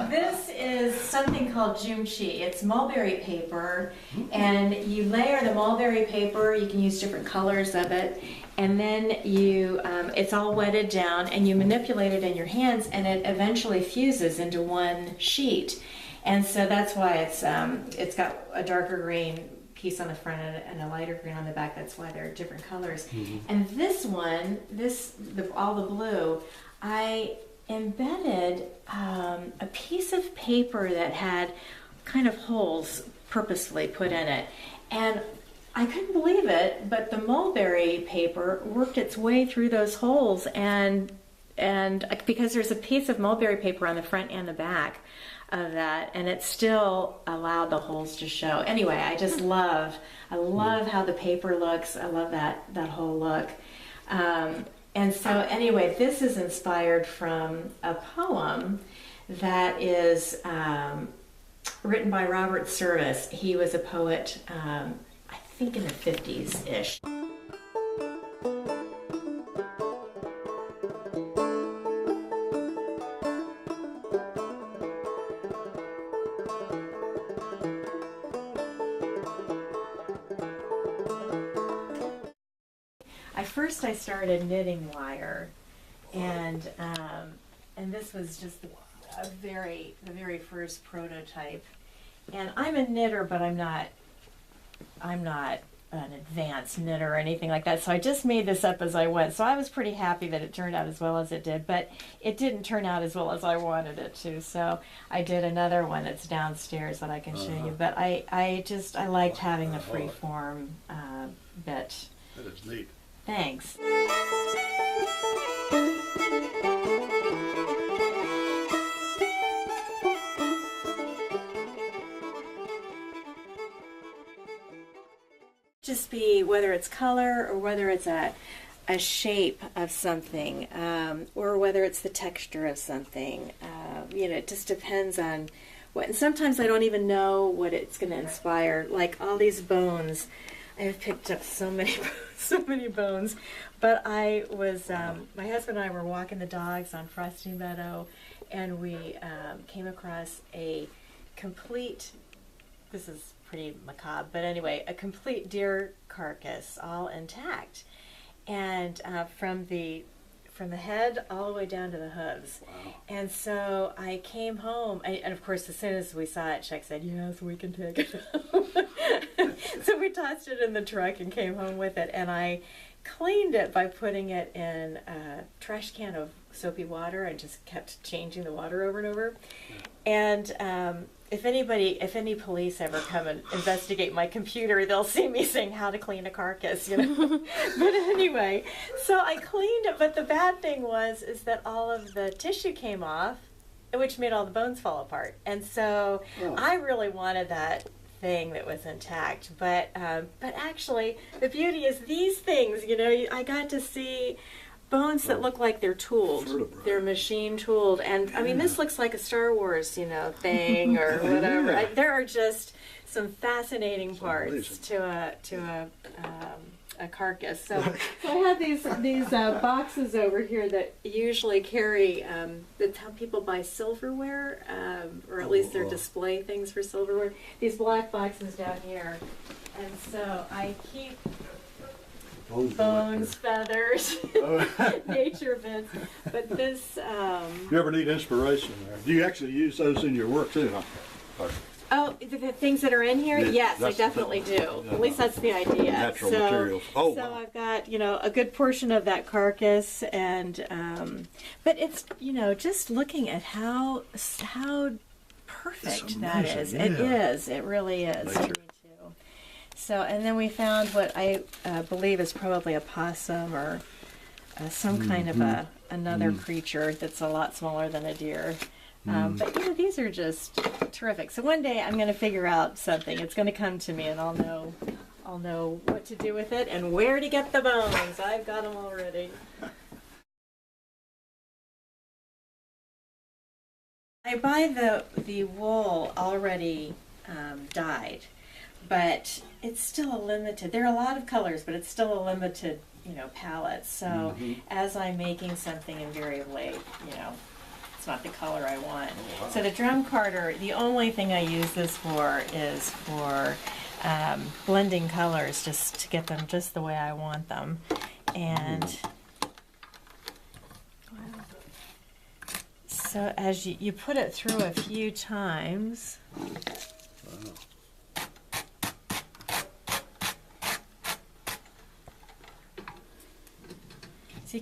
This is something called Jumchi. It's mulberry paper, and you layer the mulberry paper. You can use different colors of it, and then it's all wetted down, and you manipulate it in your hands, and it eventually fuses into one sheet. And so that's why it's got a darker green piece on the front and a lighter green on the back. That's why they're different colors. And this one, all the blue, I embedded a piece of paper that had kind of holes purposefully put in it. And I couldn't believe it, but the mulberry paper worked its way through those holes, and because there's a piece of mulberry paper on the front and the back of that, and it still allowed the holes to show. Anyway, I love how the paper looks. I love that whole look. And so anyway, this is inspired from a poem that is written by Robert Service. He was a poet, I think in the 50s-ish. First I started knitting wire, and this was just the very first prototype. And I'm a knitter, but I'm not an advanced knitter or anything like that. So I just made this up as I went. So I was pretty happy that it turned out as well as it did, but it didn't turn out as well as I wanted it to. So I did another one that's downstairs that I can show you. But I liked having the free form bit. That is neat. Thanks. Just be whether it's color or whether it's a shape of something, or whether it's the texture of something. It just depends on what. And sometimes I don't even know what it's going to inspire. Like all these bones, I have picked up so many bones. But I was, my husband and I were walking the dogs on Frosty Meadow, and we came across a complete, this is pretty macabre, but anyway, a complete deer carcass, all intact. And from the head all the way down to the hooves. Wow. And so I came home, and of course as soon as we saw it, Chuck said, yes, we can take it home. So we tossed it in the truck and came home with it, and I cleaned it by putting it in a trash can of soapy water and just kept changing the water over and over. And if any police ever come and investigate my computer, they'll see me saying how to clean a carcass, But anyway, so I cleaned it, but the bad thing is that all of the tissue came off, which made all the bones fall apart. And so I really wanted that thing that was intact, but actually the beauty is these things, I got to see bones that look like they're tooled. They're machine tooled. And I mean, this looks like a Star Wars, thing or whatever. There are just some fascinating parts to a carcass. So I have these boxes over here that usually carry, that's how people buy silverware, or at least they're display things for silverware. These black boxes down here. And so I keep bones, feathers, nature bits. But this... You ever need inspiration there? Do you actually use those in your work too? Oh, the things that are in here? Yes, I definitely do. At least that's the idea. Natural materials. So I've got, a good portion of that carcass, and but it's, just looking at how perfect that is. Yeah. It is. It really is. Nature. So, and then we found what I believe is probably a possum or some kind of another creature that's a lot smaller than a deer. But these are just terrific. So one day I'm going to figure out something. It's going to come to me, and I'll know what to do with it and where to get the bones. I've got them already. I buy the wool already dyed, but it's still a limited. There are a lot of colors, but it's still a limited, palette. So as I'm making something, invariably, it's not the color I want. So the drum carder, the only thing I use this for is for blending colors, just to get them just the way I want them. And so as you put it through a few times, see,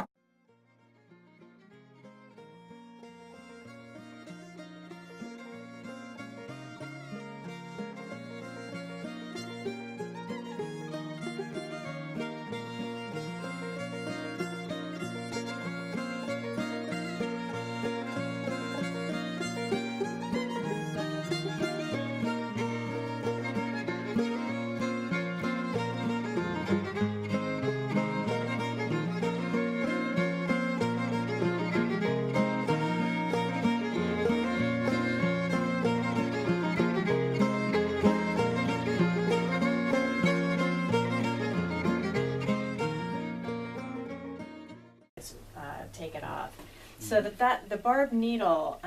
take it off. So that the barbed needle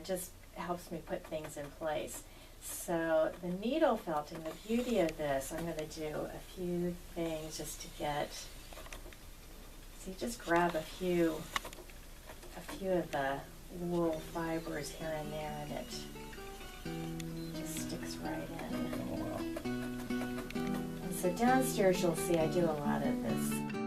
just helps me put things in place. So the needle felting, the beauty of this, I'm going to do a few things just to get. So you just grab a few of the wool fibers here and there, and it just sticks right in. Oh, wow. And so downstairs you'll see I do a lot of this